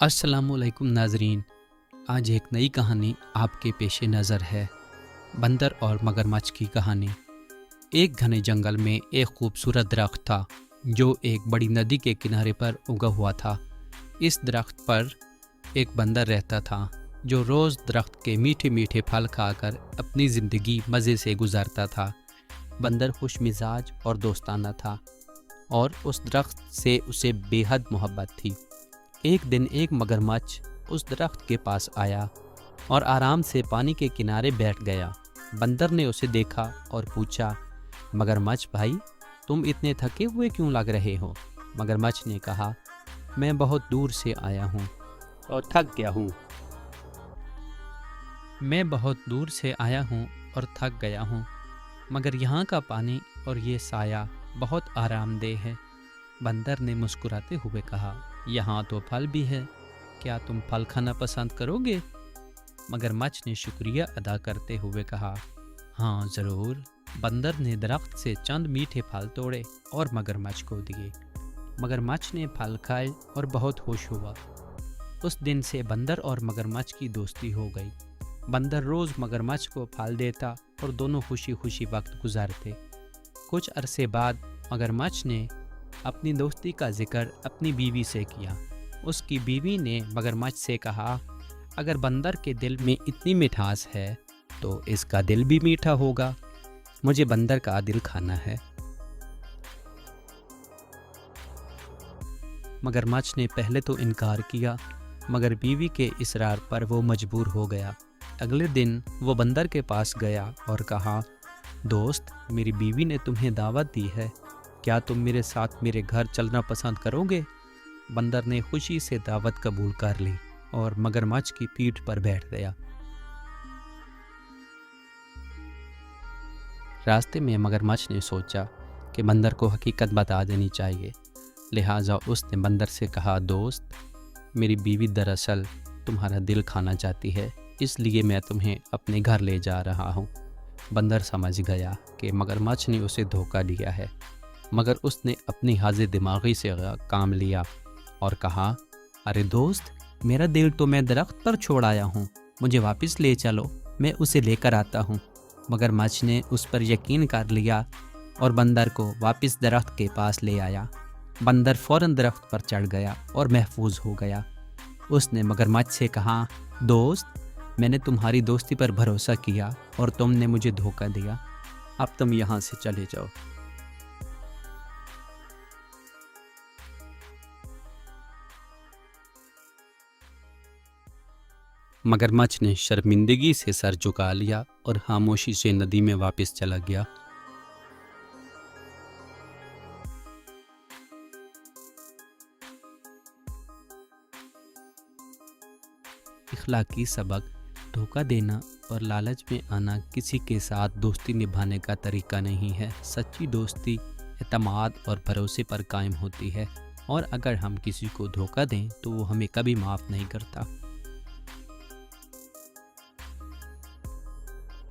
अस्सलाम वालेकुम नाजरीन। आज एक नई कहानी आपके पेश नज़र है। बंदर और मगरमच्छ की कहानी। एक घने जंगल में एक खूबसूरत दरख्त था जो एक बड़ी नदी के किनारे पर उगा हुआ था। इस दरख्त पर एक बंदर रहता था जो रोज़ दरख्त के मीठे मीठे फल खाकर अपनी ज़िंदगी मज़े से गुजारता था। बंदर खुश मिजाज और दोस्ताना था और उस दरख्त से उसे बेहद मोहब्बत थी। एक दिन एक मगरमच्छ उस दरख्त के पास आया और आराम से पानी के किनारे बैठ गया। बंदर ने उसे देखा और पूछा, मगरमच्छ भाई, तुम इतने थके हुए क्यों लग रहे हो? मगरमच्छ ने कहा, मैं बहुत दूर से आया हूँ और थक गया हूँ। मैं बहुत दूर से आया हूँ और थक गया हूँ, मगर यहाँ का पानी और ये साया बहुत आरामदेह है। बंदर ने मुस्कुराते हुए कहा, यहाँ तो फल भी है, क्या तुम फल खाना पसंद करोगे? मगरमच्छ ने शुक्रिया अदा करते हुए कहा, हाँ ज़रूर। बंदर ने दरख्त से चंद मीठे फल तोड़े और मगरमच्छ को दिए। मगरमच्छ ने फल खाए और बहुत खुश हुआ। उस दिन से बंदर और मगरमच्छ की दोस्ती हो गई। बंदर रोज़ मगरमच्छ को फल देता और दोनों खुशी खुशी वक्त गुजारते। कुछ अरसे बाद मगरमच्छ ने अपनी दोस्ती का जिक्र अपनी बीवी से किया। उसकी बीवी ने मगरमच्छ से कहा, अगर बंदर के दिल में इतनी मिठास है तो इसका दिल भी मीठा होगा। मुझे बंदर का दिल खाना है। मगरमच्छ ने पहले तो इनकार किया, मगर बीवी के इसरार पर वो मजबूर हो गया। अगले दिन वो बंदर के पास गया और कहा, दोस्त, मेरी बीवी ने तुम्हें दावत दी है, क्या तुम मेरे साथ मेरे घर चलना पसंद करोगे? बंदर ने खुशी से दावत कबूल कर ली और मगरमच्छ की पीठ पर बैठ गया। रास्ते में मगरमच्छ ने सोचा कि बंदर को हकीकत बता देनी चाहिए। लिहाजा उसने बंदर से कहा, दोस्त, मेरी बीवी दरअसल तुम्हारा दिल खाना चाहती है, इसलिए मैं तुम्हें अपने घर ले जा रहा हूँ। बंदर समझ गया कि मगरमच्छ ने उसे धोखा दिया है, मगर उसने अपनी हाजिर दिमागी से काम लिया और कहा, अरे दोस्त, मेरा दिल तो मैं दरख्त पर छोड़ आया हूँ, मुझे वापस ले चलो, मैं उसे लेकर आता हूँ। मगरमच्छ ने उस पर यकीन कर लिया और बंदर को वापस दरख्त के पास ले आया। बंदर फ़ौरन दरख्त पर चढ़ गया और महफूज हो गया। उसने मगरमच्छ से कहा, दोस्त, मैंने तुम्हारी दोस्ती पर भरोसा किया और तुमने मुझे धोखा दिया, अब तुम यहाँ से चले जाओ। मगरमच्छ ने शर्मिंदगी से सर झुका लिया और खामोशी से नदी में वापस चला गया। इखलाकी सबक: धोखा देना और लालच में आना किसी के साथ दोस्ती निभाने का तरीका नहीं है। सच्ची दोस्ती एतमाद और भरोसे पर कायम होती है, और अगर हम किसी को धोखा दें तो वो हमें कभी माफ़ नहीं करता।